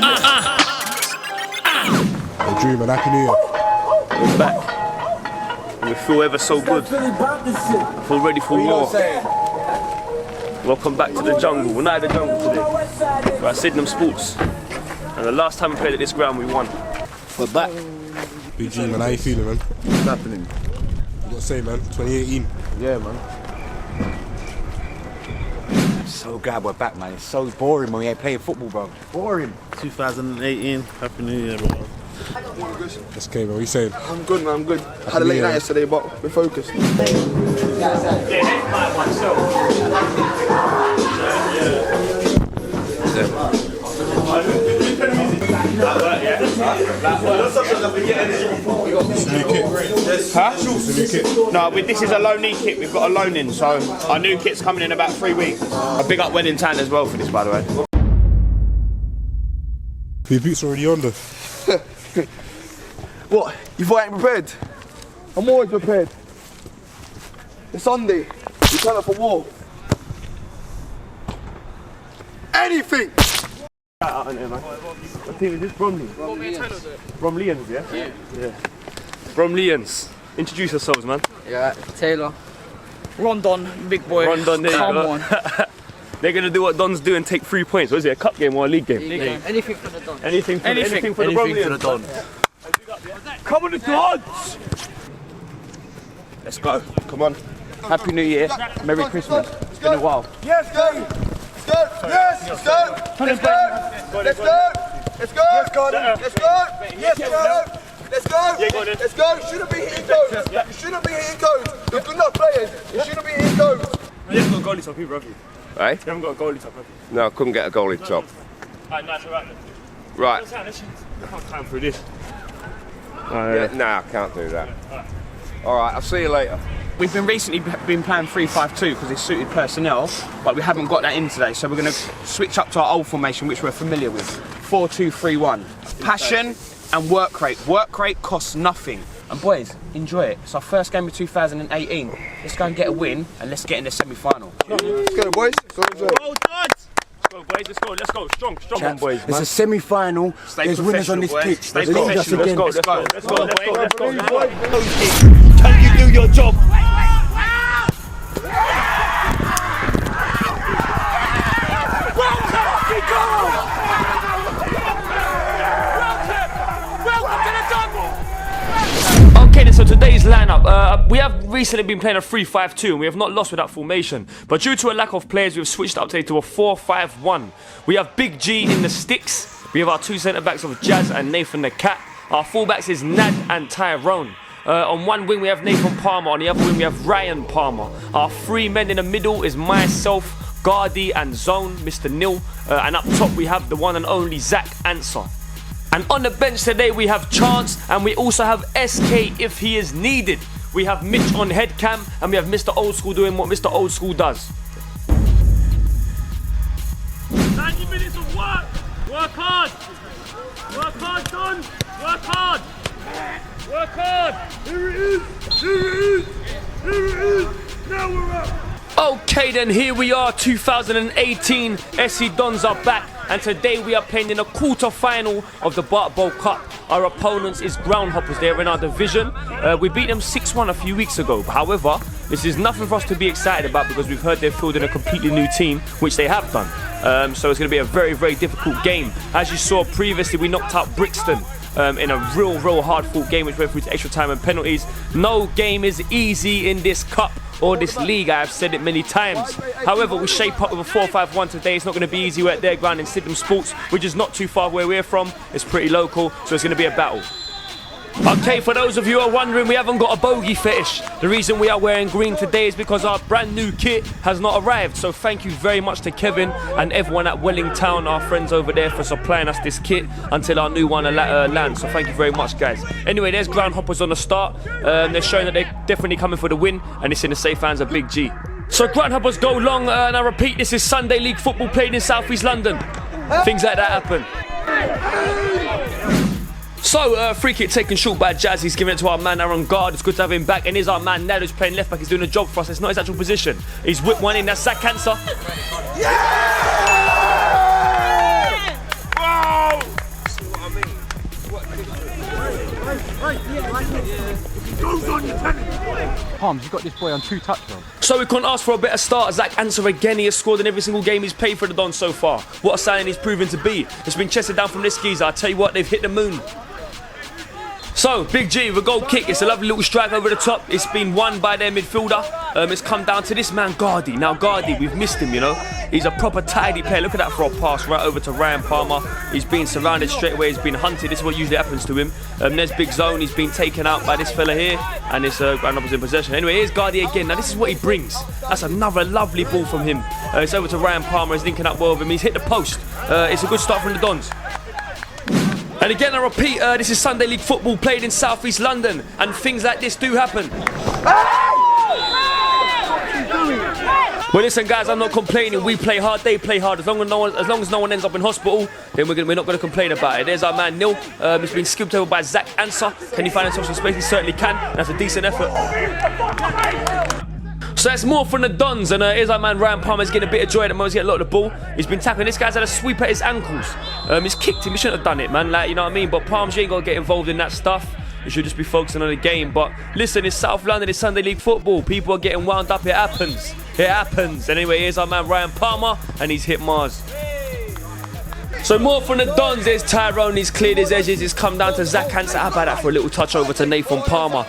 Hey, Dream, and Happy New Year. We're back. And we feel ever so good. I feel ready for more. Welcome back to the jungle. We're not at the jungle today. We're at Sydenham Sports. And the last time we played at this ground, we won. We're back. Big G, man, how you feeling, man? What's happening? You gotta say, man, 2018. Yeah, man. So glad we're back, man. It's so boring when we ain't playing football, bro. Boring. 2018, Happy New Year, bro. That's okay, man. What are you saying? I'm good, man. I'm good. Had a late night yesterday, but we're focused. Huh? No, this is a loan-in kit. We've got a loan-in, so our new kit's coming in about 3 weeks. A big up Wedding Town as well for this, by the way. Your boots already on, though. What? You thought I ain't prepared? I'm always prepared. It's Sunday. We turn up for war. Anything! Out in there, man. What team is this? Bromley? Bromleyans, yeah? Yeah. Bromleyans. Introduce yourselves, man. Yeah, Taylor. Rondon, big boy. Rondon, there you Come go. on. They're going to do what Dons do and take 3 points. What is it, a cup game or a league game? League game. Anything for the Dons. Anything for the Bromleyans. Come on, the Dons! Let's go. Come on. Happy New Year. Merry Christmas. It's been a while. Yes, go! Let's go! Yes, let's go! Let's go! Let's go! Let's go! Let's go! Let's go! Yes, go! Let's go! Let's go! You shouldn't be hitting codes. You shouldn't be hitting codes. You're good enough players. You shouldn't be hitting codes. You haven't got a goalie top either, have you? Eh? You haven't got a goalie top, have you? No, I couldn't get a goalie top. Alright, nice, alright. Right. I can't climb through this. Yeah, no, I can't do that. Alright, I'll see you later. We've been recently been playing 3-5-2 because it's suited personnel, but we haven't got that in today, so we're going to switch up to our old formation, which we're familiar with. 4-2-3-1. Passion and work rate. Work rate costs nothing. And boys, enjoy it. It's our first game of 2018. Let's go and get a win, and let's get in the semi-final. Let's go, boys. Let's go, enjoy. Well done! Let's go, boys. Let's go. Strong on, boys. It's a semi-final. There's winners on this pitch. Stay Lead us professional. again. Let's go. Can you do your job? Okay, then, so today's lineup, we have recently been playing a 3-5-2 and we have not lost with that formation, but due to a lack of players we've switched up today to a 4-5-1. We have Big G in the sticks, we have our 2 centre backs of Jazz and Nathan the Cat, our fullbacks is Nad and Tyrone. On one wing we have Nathan Palmer, on the other wing we have Ryan Palmer. Our 3 men in the middle is myself, Gardy and Zone, Mr. Nil, and up top we have the one and only Zach Answer. And on the bench today we have Chance and we also have SK if he is needed. We have Mitch on head cam and we have Mr. Old School doing what Mr. Old School does. 90 minutes of work! Work hard! Work hard, Don! Work hard! Work hard! Here it is! Here it is! Here it is! Now we're up! Okay then, here we are, 2018. SC Dons are back. And today we are playing in a quarter-final of the Bart Bowl Cup. Our opponents is Groundhoppers. They're in our division. We beat them 6-1 a few weeks ago. However, this is nothing for us to be excited about because we've heard they've fielded a completely new team, which they have done. So it's going to be a very, very difficult game. As you saw previously, we knocked out Brixton in a real hard-fought game, which went through to extra time and penalties. No game is easy in this cup or this league, I have said it many times. However, we shape up with a 4-5-1 today. It's not going to be easy. We're at their ground in Sydenham Sports, which is not too far where we're from. It's pretty local, so it's going to be a battle. Okay, for those of you who are wondering, we haven't got a bogey fetish. The reason we are wearing green today is because our brand new kit has not arrived. So thank you very much to Kevin and everyone at Wellington, our friends over there, for supplying us this kit until our new one lands. So thank you very much, guys. Anyway, there's Groundhoppers on the start. They're showing that they're definitely coming for the win, and it's in the safe hands of Big G. So Groundhoppers go long, and I repeat, this is Sunday League football played in South East London. Things like that happen. So, free kick taken short by Jazz. He's giving it to our man Aaron Guard. It's good to have him back. And here's our man Nad, who's playing left back. He's doing a job for us. It's not his actual position. He's whipped one in. That's Zach Cancer. Yeah! Wow! Palms, you got this boy on 2 touch, bro. So we couldn't ask for a better start. Zach Answer again, he has scored in every single game he's played for the Dons so far. What a signing he's proven to be. It's been chested down from this geezer. I tell you what, they've hit the moon. So, Big G with a goal kick. It's a lovely little strike over the top. It's been won by their midfielder. It's come down to this man, Gardy. Now, Gardy, we've missed him, you know. He's a proper tidy player. Look at that for a pass right over to Ryan Palmer. He's being surrounded straight away. He's been hunted. This is what usually happens to him. There's big zone. He's been taken out by this fella here. And it's Groundhoppers in possession. Anyway, here's Gardy again. Now, this is what he brings. That's another lovely ball from him. It's over to Ryan Palmer. He's linking up well with him. He's hit the post. It's a good start from the Dons. And again, I repeat, this is Sunday League football played in South East London, and things like this do happen. Well, listen, guys, I'm not complaining. We play hard, they play hard. As long as no one ends up in hospital, then we're not going to complain about it. There's our man, Neil. He's been skipped over by Zach Answer. Can he find himself some space? He certainly can. That's a decent effort. So that's more from the Dons, and here's our man Ryan Palmer. He's getting a bit of joy at the moment. He's getting a lot of the ball. He's been tackling. This guy's had a sweep at his ankles. He's kicked him. He shouldn't have done it, man. Like, you know what I mean? But Palms, you ain't got to get involved in that stuff. You should just be focusing on the game. But listen, it's South London. It's Sunday League football. People are getting wound up. It happens. It happens. And anyway, here's our man Ryan Palmer, and he's hit Mars. So more from the Dons. There's Tyrone. He's cleared his edges. He's come down to Zach Hansen. How about that for a little touch over to Nathan Palmer?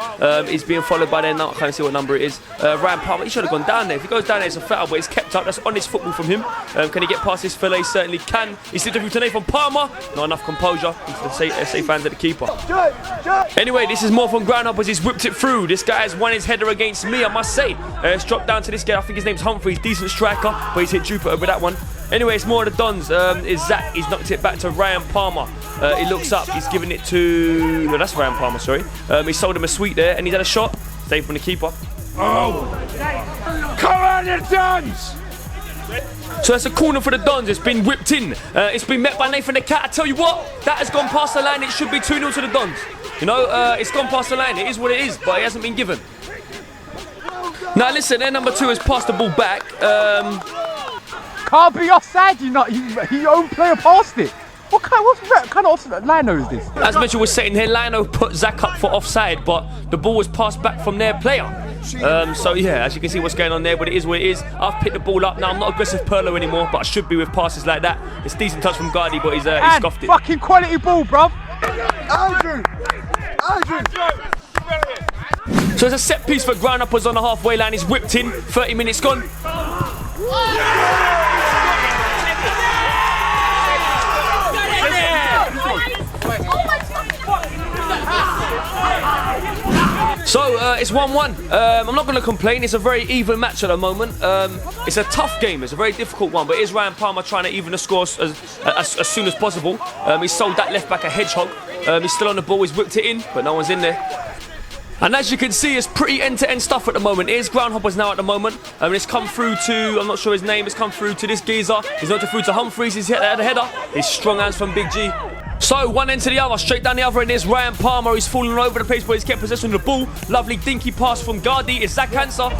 He's being followed by their now. I can't see what number it is. Ryan Palmer. He should have gone down there. If he goes down there, it's a foul, but he's kept up. That's honest football from him. Can he get past this fella? He certainly can. He's slipped through to Nathan Palmer. Not enough composure. He's the safe hands at the keeper. Anyway, this is more from Groundhoppers. He's whipped it through. This guy has won his header against me, I must say. It's dropped down to this guy. I think his name's Humphreys. Decent striker, but he's hit Jupiter with that one. Anyway, it's more of the Dons. It's Zach. He's knocked it back to Ryan Palmer. He looks up. He's giving it to... No, that's Ryan Palmer, sorry. He sold him a sweet there, and he's had a shot. Saved from the keeper. Oh! Come on, the Dons! So that's a corner for the Dons. It's been whipped in. It's been met by Nathan the Cat. I tell you what, that has gone past the line. It should be 2-0 to the Dons. You know, it's gone past the line. It is what it is, but it hasn't been given. Now, listen, their number 2 has passed the ball back. Can't be offside, your own player passed it. What kind of offside lino is this? As mentioned, we're sitting here. Lino put Zach up for offside, but the ball was passed back from their player. So yeah, as you can see what's going on there, but it is what it is. I've picked the ball up now. I'm not aggressive Perlo anymore, but I should be with passes like that. It's a decent touch from Gardy, but he's scoffed it. Fucking quality ball, bruv. Andrew! So it's a set piece for Groundhoppers on the halfway line. He's whipped in. 30 minutes gone. So it's 1-1. I'm not going to complain. It's a very even match at the moment. It's a tough game. It's a very difficult one. But it is Ryan Palmer trying to even the score as soon as possible. He sold that left back a hedgehog. He's still on the ball. He's whipped it in, but no one's in there. And as you can see, it's pretty end-to-end stuff at the moment. It is Groundhoppers now at the moment. It's come through to, I'm not sure his name, it's come through to this geezer. He's knocked it through to Humphreys. He's hit the header. It's strong hands from Big G. So, one end to the other, straight down the other end is Ryan Palmer. He's falling all over the place, but he's kept possession of the ball. Lovely dinky pass from Gardy. It's Zach Hanser.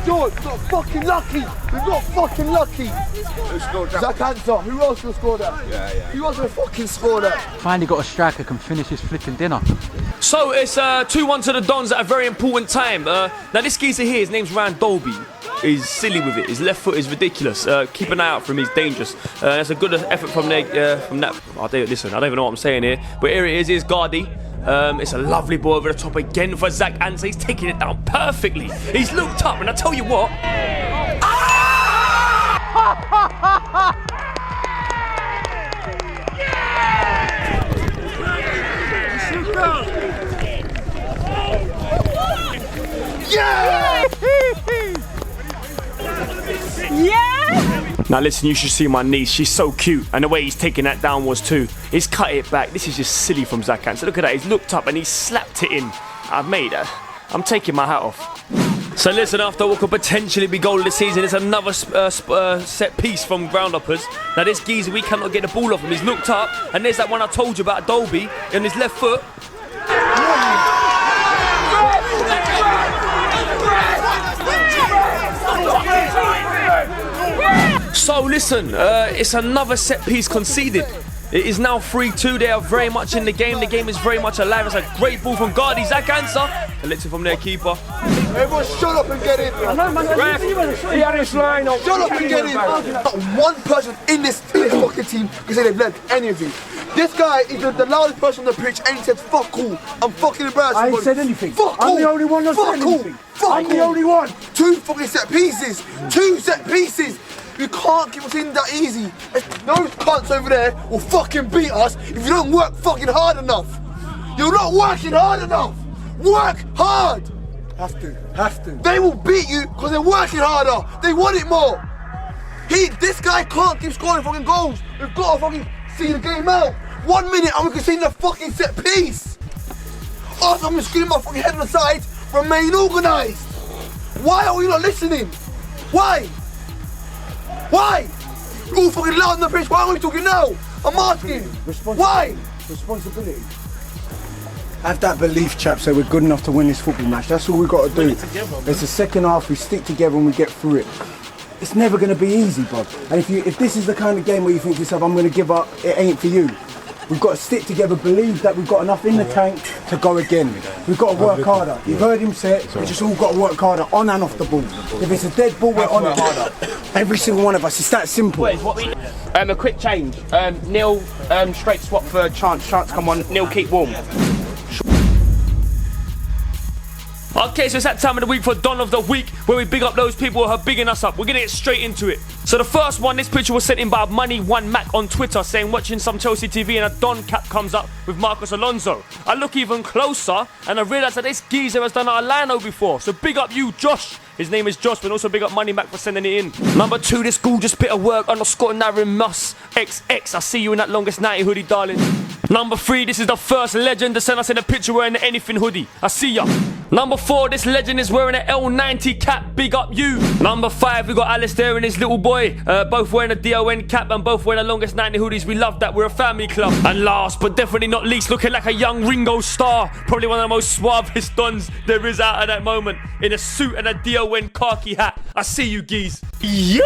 George, we got fucking lucky. We got fucking lucky. Who scored that? Zach Hanser. Who else will score that? Yeah. Who else will fucking score that? Finally got a striker can finish his flipping dinner. So it's 2-1 to the Dons at a very important time. Now this geezer here, his name's Ryan Dolby. He's silly with it. His left foot is ridiculous. Keep an eye out for him. He's dangerous. That's a good effort from that. Listen, I don't even know what I'm saying here, but here it is. Here's Gardy. It's a lovely ball over the top again for Zach Answer. He's taking it down perfectly. He's looked up, and I tell you what. Now listen, you should see my niece. She's so cute, and the way he's taking that down was too. He's cut it back. This is just silly from Zach Hansen. Look at that. He's looked up and he slapped it in. I'm taking my hat off. So listen, after what could potentially be goal of the season, it's another set piece from Groundhoppers. Now this geezer, we cannot get the ball off him. He's looked up, and there's that one I told you about, Dolby, on his left foot. So listen, it's another set piece conceded. It is now 3-2. They are very much in the game. The game is very much alive. It's a great ball from Gardy. Zach Answer. Collected from their keeper. Everyone shut up and get in. He had his line on. Shut up and get in. Not one person in this fucking team can say they've led any of you. This guy is the loudest person on the pitch and he said fuck all. I'm fucking embarrassed. I ain't said anything. Fuck all. I'm the only one that said anything. I'm the only one. 2 fucking set pieces. 2 set pieces. You can't keep us in that easy. Those cunts over there will fucking beat us if you don't work fucking hard enough. You're not working hard enough. Work hard. Have to. They will beat you because they're working harder. They want it more. This guy can't keep scoring fucking goals. We've got to fucking see the game out. 1 minute and we can see the fucking set piece. Us, I'm screaming my fucking head on the side. Remain organised. Why are we not listening? Why? Why? You're all fucking loud on the pitch. Why are we talking now? I'm asking. Why? Responsibility. Have that belief, chaps, that we're good enough to win this football match. That's all we've got to do. It's the second half, we stick together and we get through it. It's never going to be easy, bro. And if this is the kind of game where you think to yourself, I'm going to give up, it ain't for you. We've got to stick together, believe that we've got enough in the tank to go again. We've got to work harder. You've heard him say it, we just all got to work harder on and off the ball. If it's a dead ball, we're on it harder. Every single one of us, it's that simple. A quick change. Neil, straight swap for Chance. Chance, come on. Neil, keep warm. Okay, so it's that time of the week for Don of the Week, where we big up those people who are bigging us up. We're gonna get straight into it. So the first one, this picture was sent in by Money1Mac on Twitter, saying watching some Chelsea TV and a Don cap comes up with Marcus Alonso. I look even closer and I realise that this geezer has done our lino before. So big up you, Josh. His name is Josh, but also big up Money Mac for sending it in. Number 2, this gorgeous bit of work underscore Narin Mus XX. I see you in that longest 90 hoodie, darling. Number 3, this is the first legend to send us in a picture wearing the anything hoodie. I see ya. Number 4, this legend is wearing an L90 cap. Big up you. Number 5, we got Alistair and his little boy, both wearing a DON cap and both wearing the longest 90 hoodies. We love that. We're a family club. And last but definitely not least, looking like a young Ringo Starr, probably one of the most suavest dons there is out at that moment, in a suit and a DON khaki hat. I see you, geez. Yeah.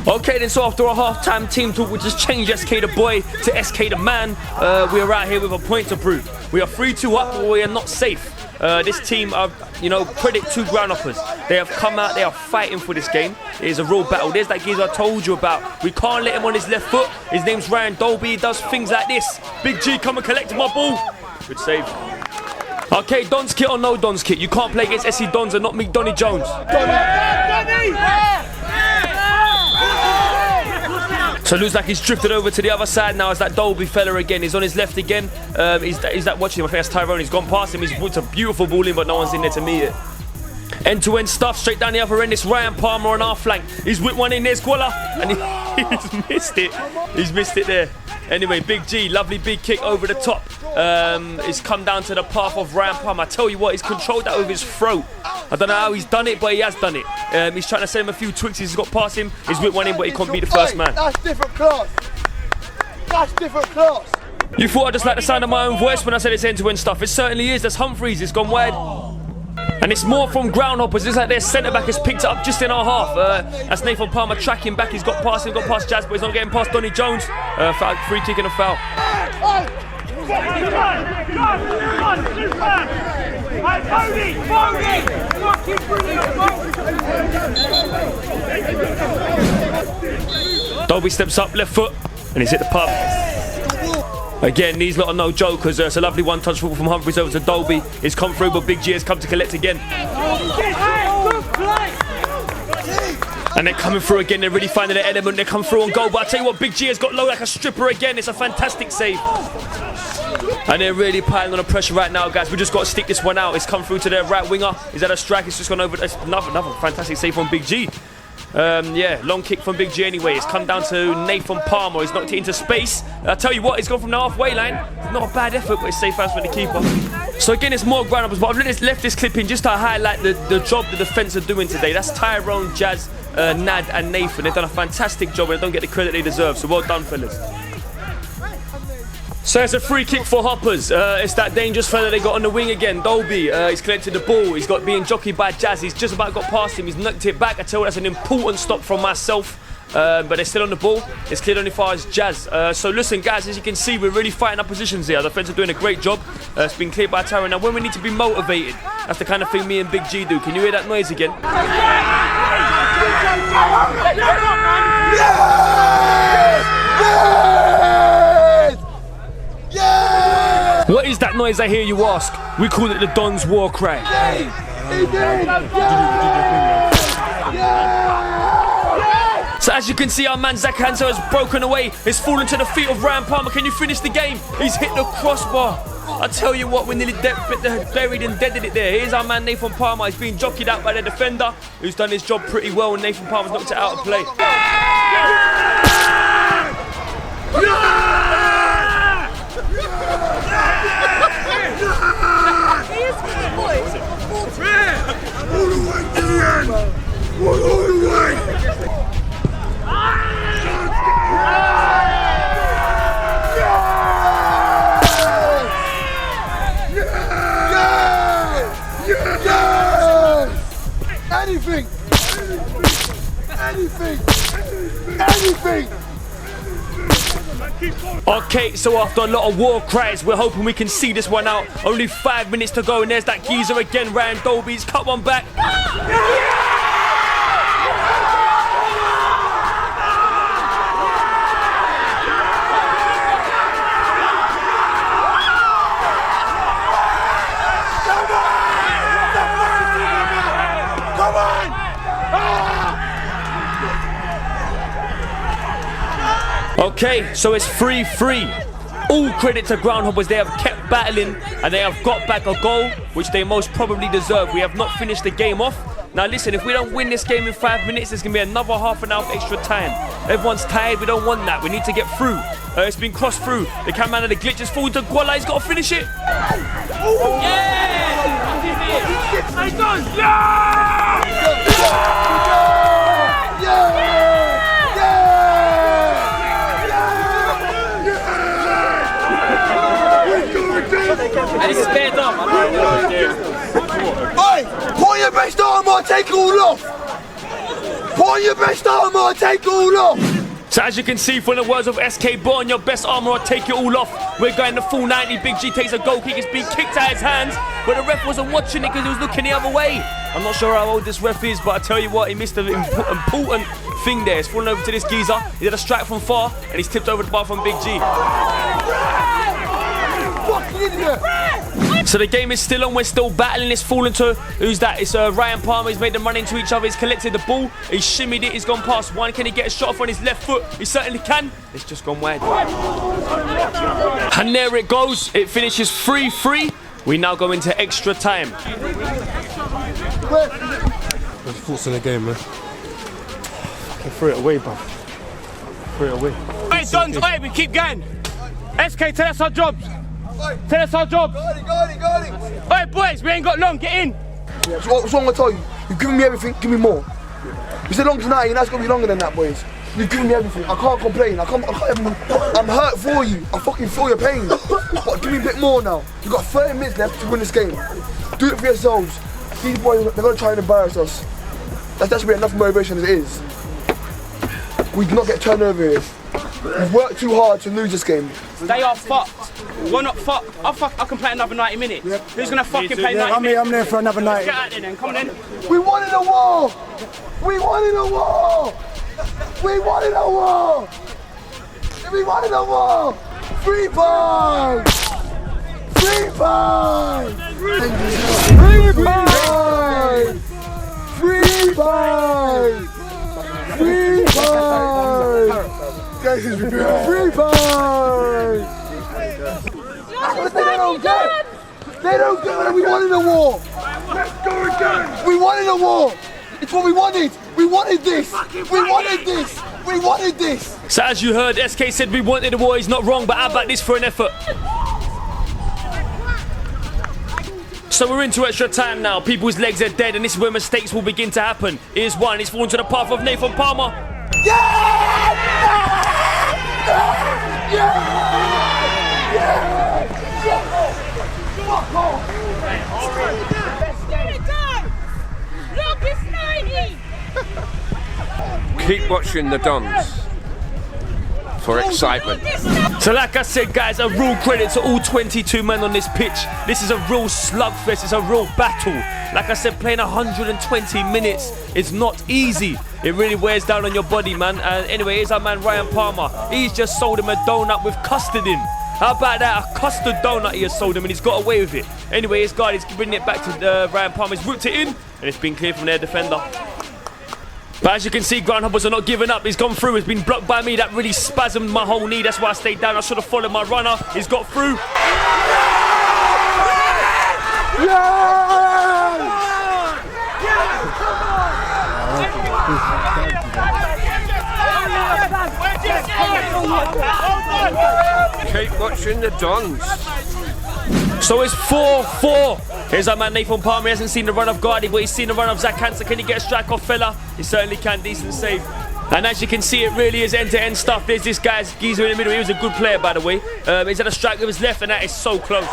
Okay then, so after a half-time team talk, we just changed SK the boy to SK the man. We are out here with a point to prove. We are 3-2 up, but we are not safe. This team are, credit to Groundhoppers. They have come out, they are fighting for this game. It is a real battle. There's that geezer I told you about. We can't let him on his left foot. His name's Ryan Dolby. He does things like this. Big G, come and collect my ball. Good save. Okay, DONS kit or no DONS kit? You can't play against SC DONS and not meet Donny Jones. So it looks like he's drifted over to the other side now as that Dolby fella again. He's on his left again. He's that watching him. I think that's Tyrone. He's gone past him. He's put a beautiful ball in, but no one's in there to meet it. End-to-end stuff straight down the other end. It's Ryan Palmer on our flank. He's whipped one in there, Squalla, and he's missed it. He's missed it there. Anyway, Big G, lovely big kick over the top. It's come down to the path of Ryan Palmer. I tell you what, he's controlled that with his throat. I don't know how he's done it, but he has done it. He's trying to send him a few twicks. He's got past him. He's whipped one in, but he can't be the first man. That's different class. That's different class. You thought I just like the sound of my own voice when I said it's end-to-end stuff. It certainly is. That's Humphreys. It's gone wide. And it's more from Groundhoppers. It's like their centre-back has picked it up just in our half. That's Nathan Palmer tracking back. He's got past him, got past Jazz, but he's not getting past Donny Jones. Free kick and a foul. Dolby steps up, left foot, and he's hit the pub. Again, these lot are no jokers. It's a lovely one-touch football from Humphreys over to Dolby. It's come through, but Big G has come to collect again. And they're coming through again. They're really finding their element. They come through on goal. But I tell you what, Big G has got low like a stripper again. It's a fantastic save. And they're really piling on the pressure right now, guys. We just got to stick this one out. It's come through to their right winger. Is that a strike? It's just gone over. It's another fantastic save from Big G. Yeah, long kick from Big G anyway. It's come down to Nathan Palmer. He's knocked it into space. I tell you what, he's gone from the halfway line. It's not a bad effort, but it's safe hands for the keeper. So again, it's more Groundhoppers, but I've left this clip in just to highlight the job the defence are doing today. That's Tyrone, Jazz, Nad and Nathan. They've done a fantastic job and they don't get the credit they deserve. So well done, fellas. So it's a free kick for Hoppers. It's that dangerous fella they got on the wing again, Dolby. He's collected the ball. He's got being jockeyed by Jazz. He's just about got past him. He's knocked it back. I tell you, that's an important stop from myself. but they're still on the ball. It's cleared only far as Jazz. So listen, guys, as you can see, we're really fighting our positions here. The defence are doing a great job. It's been cleared by Tyrone. Now, when we need to be motivated, that's the kind of thing me and Big G do. Can you hear that noise again? What is that noise I hear, you ask? We call it the DONS war cry. So as you can see, our man Zach Hanso has broken away. It's fallen to the feet of Ryan Palmer. Can you finish the game? He's hit the crossbar. I tell you what, we nearly buried and deaded it there. Here's our man Nathan Palmer. He's been jockeyed out by the defender, who's done his job pretty well, and Nathan Palmer's knocked it out of play. All the way to the end! All the way! Anything! Anything! Anything! Okay, so after a lot of war cries, we're hoping we can see this one out. Only 5 minutes to go, and there's that geezer again, Ryan Dolby's cut one back. Okay, so it's 3-3. All credit to Groundhoppers. They have kept battling and they have got back a goal, which they most probably deserve. We have not finished the game off. Now listen, if we don't win this game in 5 minutes, there's going to be another half an hour of extra time. Everyone's tired. We don't want that. We need to get through. It's been crossed through. The cameraman of the glitch is falling to Guala. He's got to finish it. And it's spared up. Oi! Put on your best armour and take it all off! Put on your best armour and take it all off! So as you can see from the words of SK, put on your best armour or take it all off. We're going the full 90. Big G takes a goal kick. It's being kicked out of his hands, but the ref wasn't watching it because he was looking the other way. I'm not sure how old this ref is, but I tell you what, he missed an important thing there. It's fallen over to this geezer. He did a strike from far, and he's tipped over the bar from Big G. So the game is still on, we're still battling. It's fallen to, who's that? It's Ryan Palmer. He's made them run into each other. He's collected the ball. He's shimmied it. He's gone past one. Can he get a shot off on his left foot? He certainly can. It's just gone wide. And there it goes. It finishes 3-3. We now go into extra time. What's your thoughts on the game, man? I threw it away, bro. Threw it away. Hey, DØNS, hey, we keep going. SK, tell us our jobs. Tell us our job. Got it. Hey boys, we ain't got long, get in. Yeah, so what's wrong I tell you? You've given me everything, give me more. You said long as 90, that's gonna be longer than that, boys. You've given me everything, I can't complain, I'm hurt for you, I fucking feel your pain. But give me a bit more now. You've got 30 minutes left to win this game. Do it for yourselves. These boys, they're gonna try and embarrass us. That should be enough motivation as it is. We do not get turned over here. We've worked too hard to lose this game. They are fucked. We're not fucked. I can play another 90 minutes. Yep. Who's gonna fucking play 90 minutes? I'm there for another 90. Get out there then, come on in. We wanted a war! We wanted a war! We wanted a war! We wanted a war! 3 points! 3 points! 3 points! 3 points! 3 points! Guys, 3 points! But they don't get! They don't get it! We wanted a war! Let's go again! We wanted a war! It's what we wanted! We wanted this! We wanted this! We wanted this! So as you heard, SK said we wanted a war. He's not wrong, but how about this for an effort? So we're into extra time now. People's legs are dead, and this is where mistakes will begin to happen. Here's one. He's fallen to the path of Nathan Palmer. Keep watching the DONS for excitement. So like I said, guys, a real credit to all 22 men on this pitch. This is a real slugfest, it's a real battle. Like I said, playing 120 minutes is not easy. It really wears down on your body, man. And anyway, here's our man Ryan Palmer. He's just sold him a donut with custard in. How about that? A custard donut he has sold him and he's got away with it. Anyway, his guy is bringing it back to Ryan Palmer. He's whipped it in and it's been cleared from their defender. But as you can see, Groundhoppers are not giving up. He's gone through. It's been blocked by me. That really spasmed my whole knee. That's why I stayed down. I should have followed my runner. He's got through. Keep watching the DONS. So it's 4-4. Here's our man Nathan Palmer. He hasn't seen the run of Gardy, but he's seen the run of Zach Hansen. Can he get a strike off, fella? He certainly can. Decent save. And as you can see, it really is end-to-end stuff. There's this guy's geezer in the middle. He was a good player, by the way. He's had a strike with his left, and that is so close.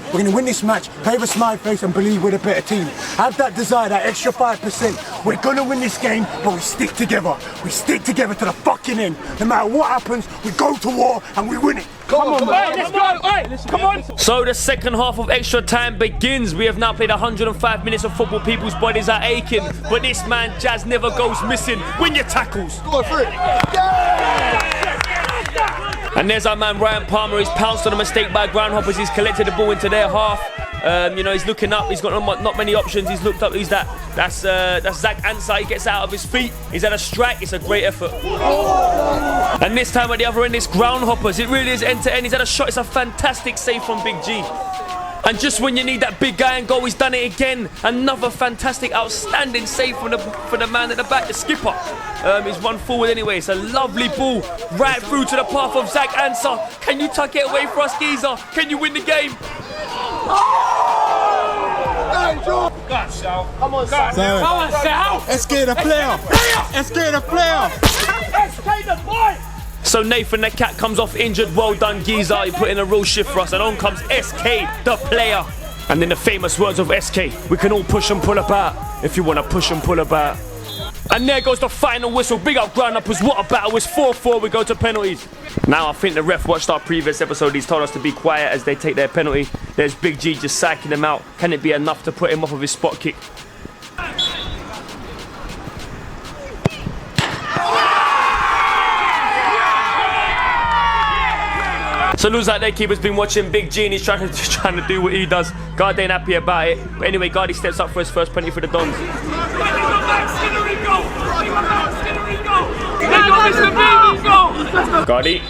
We're going to win this match, play with a smile face and believe we're the better team. Have that desire, that extra 5%. We're going to win this game, but we stick together. We stick together to the fucking end. No matter what happens, we go to war and we win it. Come on, man. Let's go. Come on. So the second half of extra time begins. We have now played 105 minutes of football. People's bodies are aching, but this man Jazz never goes missing. Win your tackles. Go for it. Yeah! And there's our man Ryan Palmer. He's pounced on a mistake by Groundhoppers. He's collected the ball into their half. You know, he's looking up. He's got not many options. He's looked up. That's Zach Hansen. He gets out of his feet. He's had a strike. It's a great effort. And this time at the other end, it's Groundhoppers. It really is end to end. He's had a shot. It's a fantastic save from Big G. And just when you need that big guy and goal, he's done it again. Another fantastic, outstanding save for the man at the back, the skipper. He's run forward anyway. It's a lovely ball right through to the path of Zach Hansen. Can you tuck it away for us, geezer? Can you win the game? Come on, Sal. Let's get a player. Let's get a player. So Nathan the cat comes off injured. Well done, geezer. You put in a real shift for us. And on comes SK, the player. And in the famous words of SK, we can all push and pull about if you want to push and pull about. And there goes the final whistle. Big up Groundhoppers. What a battle. It's 4-4. We go to penalties. Now I think the ref watched our previous episode. He's told us to be quiet as they take their penalty. There's Big G just sacking him out. Can it be enough to put him off of his spot kick? So looks like their keeper's been watching Big G and he's trying to do what he does. Guard ain't happy about it. But anyway, Gardy steps up for his first penalty for the DONS. Gardy.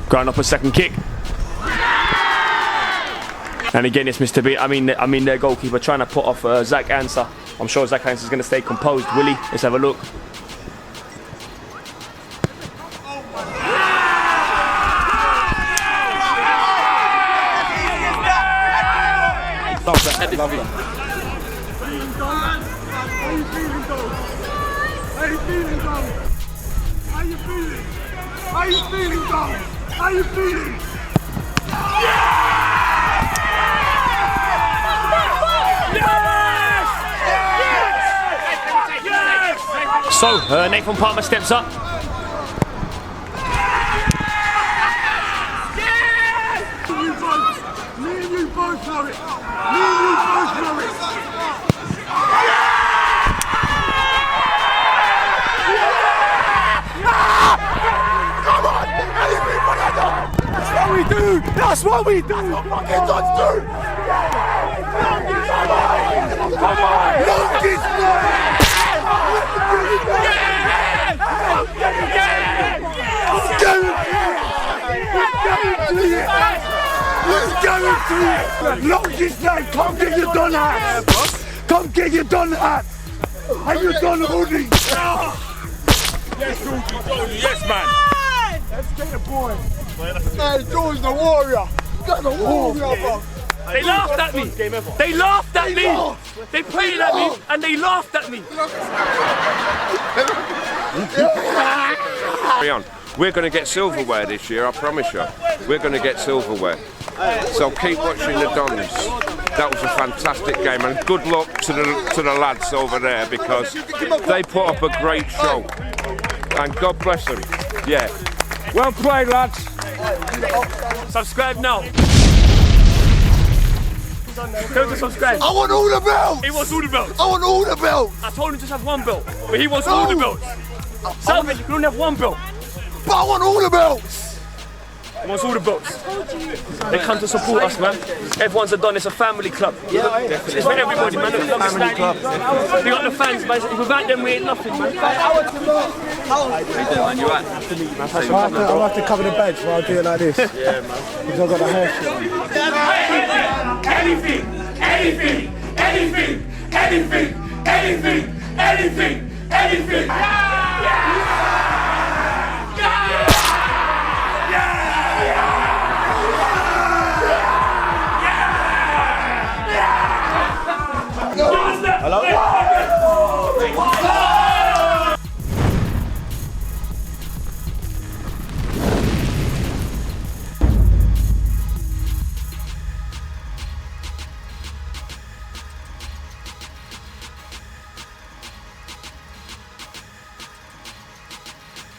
Ground up a second kick. And again, it's Mr. B. I mean, their goalkeeper trying to put off Zach Hansen. I'm sure Zach Hansen's going to stay composed. Will he? Let's have a look. Love that. How you feeling, dog? How you feeling? So, Nathan Palmer steps up. Me and you both know it. Me and you both know it. Come on! That's what we do! That's what we do! That's what fucking DONS do! Come on! Longest night! Longest night! Come get your DON hat! Come get your DON hat! And your DON hoodie! Yes, yes, man! Let's get a boy! Hey, George the warrior! You got the warrior, bro! They laughed at me! They laughed at me! They pointed at me and they laughed at me! Carry on. We're going to get silverware this year, I promise you. We're going to get silverware. So keep watching the DONS. That was a fantastic game, and good luck to the lads over there because they put up a great show. And God bless them. Yeah. Well played, lads. Subscribe now. Tell him to subscribe. I want all the belts! He wants all the belts. I want all the belts! I told him just have one belt, but he wants all the belts. Savage, you can only have one belt. But I want all the belts! He wants all the belts. They come to support us, man. Everyone's a DON, it's a family club. Yeah, it's for everybody, man. Family club. We got the fans, man. Without them, we ain't nothing, man. I'll have to cover the badge while I do it like this. Yeah, man. Because I've got the hair shit. Anything, anything, anything, anything, anything, anything, anything. Hello?